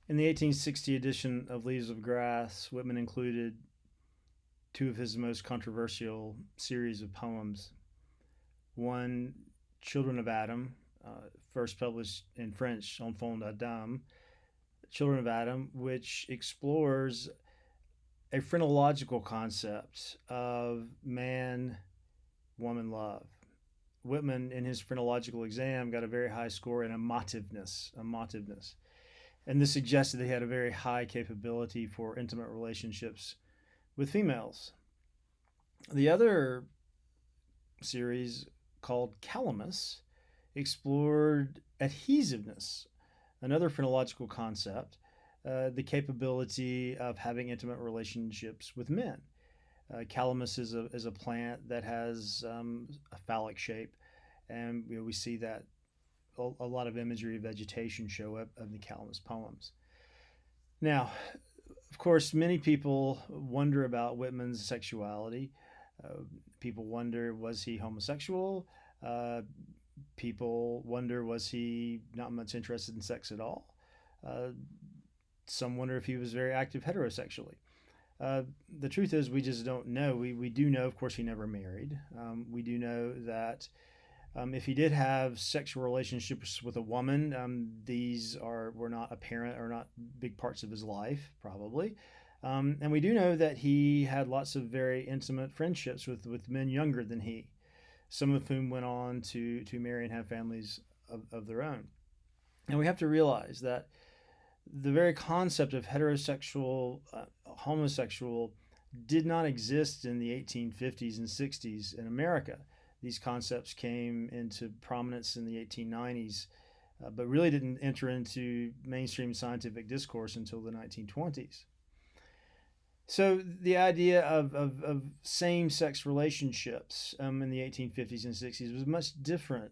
In the 1860 edition of Leaves of Grass, Whitman included two of his most controversial series of poems. One, Children of Adam, first published in French, Enfants d'Adam, Children of Adam, which explores a phrenological concept of man woman love. Whitman, in his phrenological exam, got a very high score in emotiveness. And this suggested that he had a very high capability for intimate relationships with females. The other series, called Calamus, explored adhesiveness, another phrenological concept, the capability of having intimate relationships with men. Calamus is a plant that has a phallic shape, and we see that a lot of imagery of vegetation show up in the Calamus poems. Now, of course, many people wonder about Whitman's sexuality. Uh, People wonder, was he homosexual? Uh, People wonder, was he not much interested in sex at all? Uh, some wonder if he was very active heterosexually. Uh, the truth is, we just don't know. We do know, of course, he never married. We do know that if he did have sexual relationships with a woman, these were not apparent or not big parts of his life, probably. And we do know that he had lots of very intimate friendships with men younger than he, some of whom went on to marry and have families of their own. And we have to realize that the very concept of heterosexual, homosexual, did not exist in the 1850s and 60s in America. These concepts came into prominence in the 1890s, but really didn't enter into mainstream scientific discourse until the 1920s. So the idea of same-sex relationships in the 1850s and 60s was much different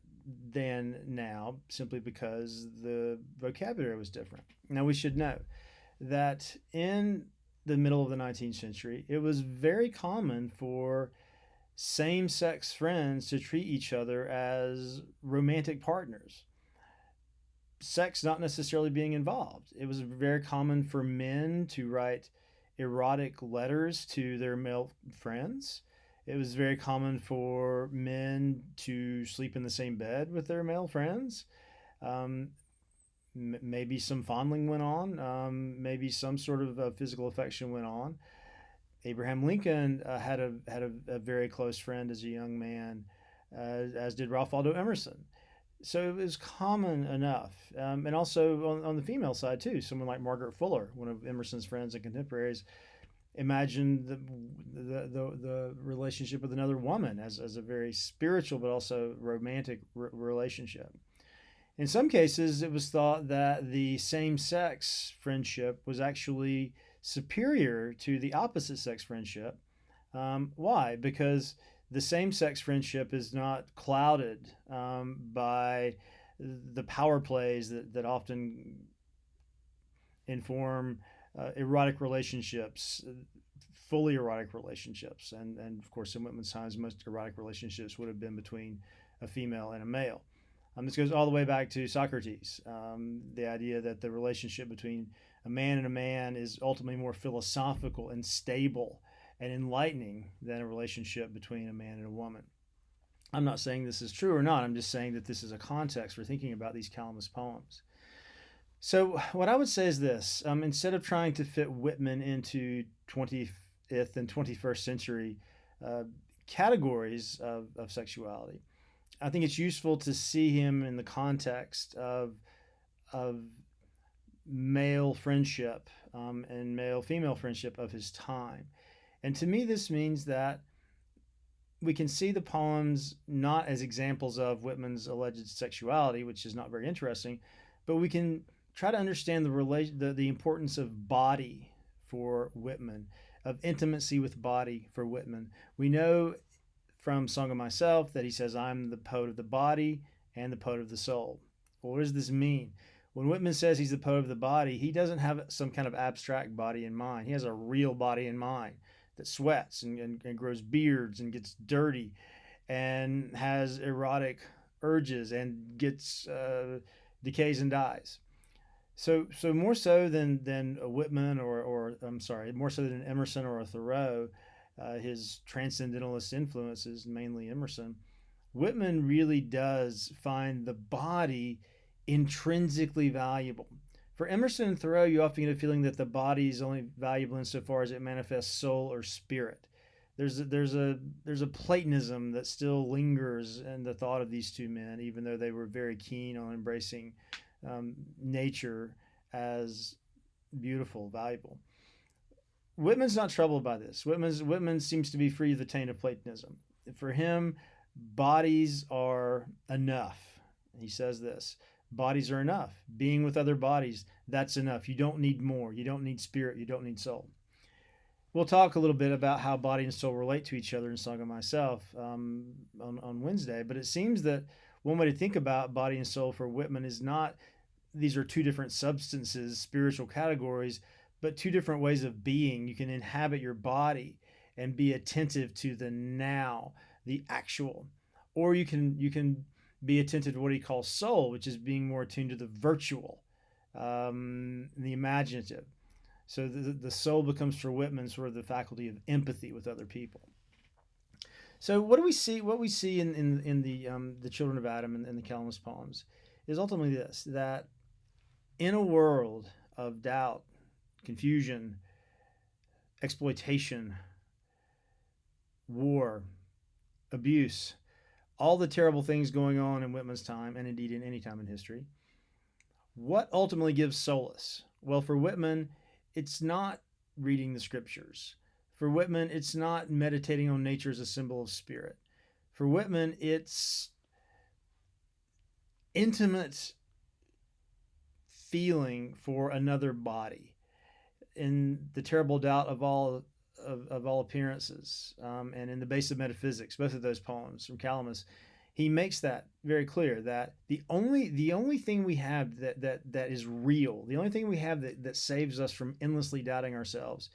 than now, simply because the vocabulary was different. Now, we should know that in the middle of the 19th century, it was very common for same-sex friends to treat each other as romantic partners, sex not necessarily being involved. It was very common for men to write erotic letters to their male friends. It was very common for men to sleep in the same bed with their male friends. Um, Maybe some fondling went on. Maybe some sort of physical affection went on. Abraham Lincoln had a very close friend as a young man, as did Ralph Waldo Emerson. So it was common enough. And also on the female side, too, someone like Margaret Fuller, one of Emerson's friends and contemporaries, imagined the relationship with another woman as a very spiritual but also romantic relationship. In some cases, it was thought that the same sex friendship was actually superior to the opposite sex friendship. Why? Because the same sex friendship is not clouded by the power plays that often inform erotic relationships, fully erotic relationships. And of course, in Whitman's times, most erotic relationships would have been between a female and a male. This goes all the way back to Socrates, the idea that the relationship between a man and a man is ultimately more philosophical and stable and enlightening than a relationship between a man and a woman. I'm not saying this is true or not. I'm just saying that this is a context for thinking about these Calamus poems. So, what I would say is this: instead of trying to fit Whitman into 20th and 21st century uh, categories of sexuality, I think it's useful to see him in the context of male friendship and male female friendship of his time. And to me, this means that we can see the poems not as examples of Whitman's alleged sexuality, which is not very interesting, but we can try to understand the importance of body for Whitman, of intimacy with body for Whitman. We know from Song of Myself that he says, I'm the poet of the body and the poet of the soul. Well, what does this mean? When Whitman says he's the poet of the body, he doesn't have some kind of abstract body in mind. He has a real body in mind that sweats and grows beards and gets dirty and has erotic urges and gets decays and dies. So more so than a Whitman or I'm sorry, more so than Emerson or a Thoreau, his transcendentalist influences, mainly Emerson, Whitman really does find the body intrinsically valuable. For Emerson and Thoreau, you often get a feeling that the body is only valuable insofar as it manifests soul or spirit. There's a Platonism that still lingers in the thought of these two men, even though they were very keen on embracing nature as beautiful, valuable. Whitman's not troubled by this. Whitman seems to be free of the taint of Platonism. For him, bodies are enough. He says this: bodies are enough. Being with other bodies, that's enough. You don't need more. You don't need spirit. You don't need soul. We'll talk a little bit about how body and soul relate to each other in Song of Myself on Wednesday. But it seems that one way to think about body and soul for Whitman is not these are two different substances, spiritual categories, but two different ways of being. You can inhabit your body and be attentive to the now, the actual, or you can be attentive to what he calls soul, which is being more attuned to the virtual, the imaginative. So the soul becomes for Whitman sort of the faculty of empathy with other people. So what do we see? What we see in the Children of Adam and the Calvinist poems is ultimately this: that in a world of doubt, confusion, exploitation, war, abuse, all the terrible things going on in Whitman's time, and indeed in any time in history, what ultimately gives solace? Well, for Whitman, it's not reading the scriptures. For Whitman, it's not meditating on nature as a symbol of spirit. For Whitman, it's intimate feeling for another body in the terrible doubt of all appearances, and in the base of metaphysics, both of those poems from Calamus, he makes that very clear that the only thing we have that is real, the only thing we have that saves us from endlessly doubting ourselves,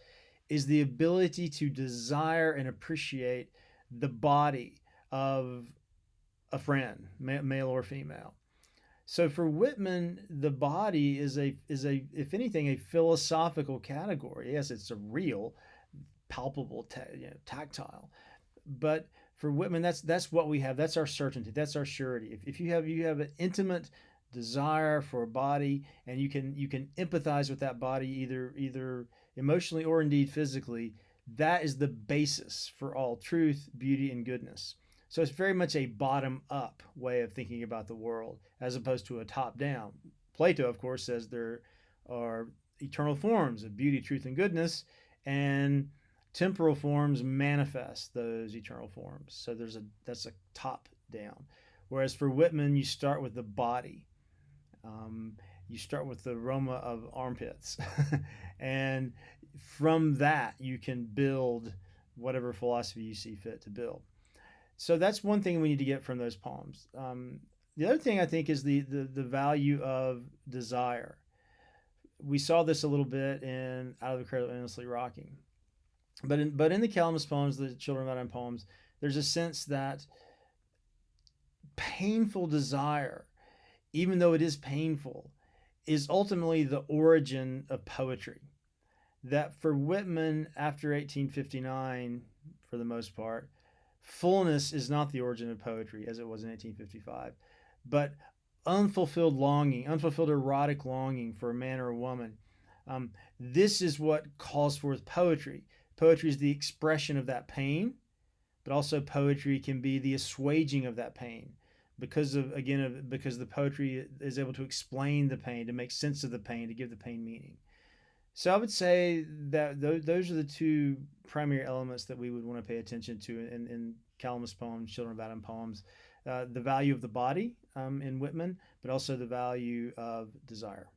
is the ability to desire and appreciate the body of a friend, male or female. So for Whitman, the body is a if anything a philosophical category. Yes, it's a real, palpable, tactile. But for Whitman, that's what we have. That's our certainty. That's our surety. If you have an intimate desire for a body, and you can empathize with that body either emotionally or indeed physically, that is the basis for all truth, beauty, and goodness. So it's very much a bottom up way of thinking about the world as opposed to a top down. Plato, of course, says there are eternal forms of beauty, truth, and goodness, and temporal forms manifest those eternal forms. So that's a top down. Whereas for Whitman, you start with the body. Um, you start with the aroma of armpits, and from that you can build whatever philosophy you see fit to build. So that's one thing we need to get from those poems. The other thing I think is the value of desire. We saw this a little bit in Out of the Cradle Endlessly Rocking, but in the Calamus poems, the Children of Adam poems, there's a sense that painful desire, even though it is painful, is ultimately the origin of poetry. That for Whitman, after 1859, for the most part, fullness is not the origin of poetry as it was in 1855, but unfulfilled longing, unfulfilled erotic longing for a man or a woman. This is what calls forth poetry. Poetry is the expression of that pain, but also poetry can be the assuaging of that pain because the poetry is able to explain the pain, to make sense of the pain, to give the pain meaning. So I would say that those are the two primary elements that we would want to pay attention to in Calamus poems, Children of Adam poems: the value of the body in Whitman, but also the value of desire.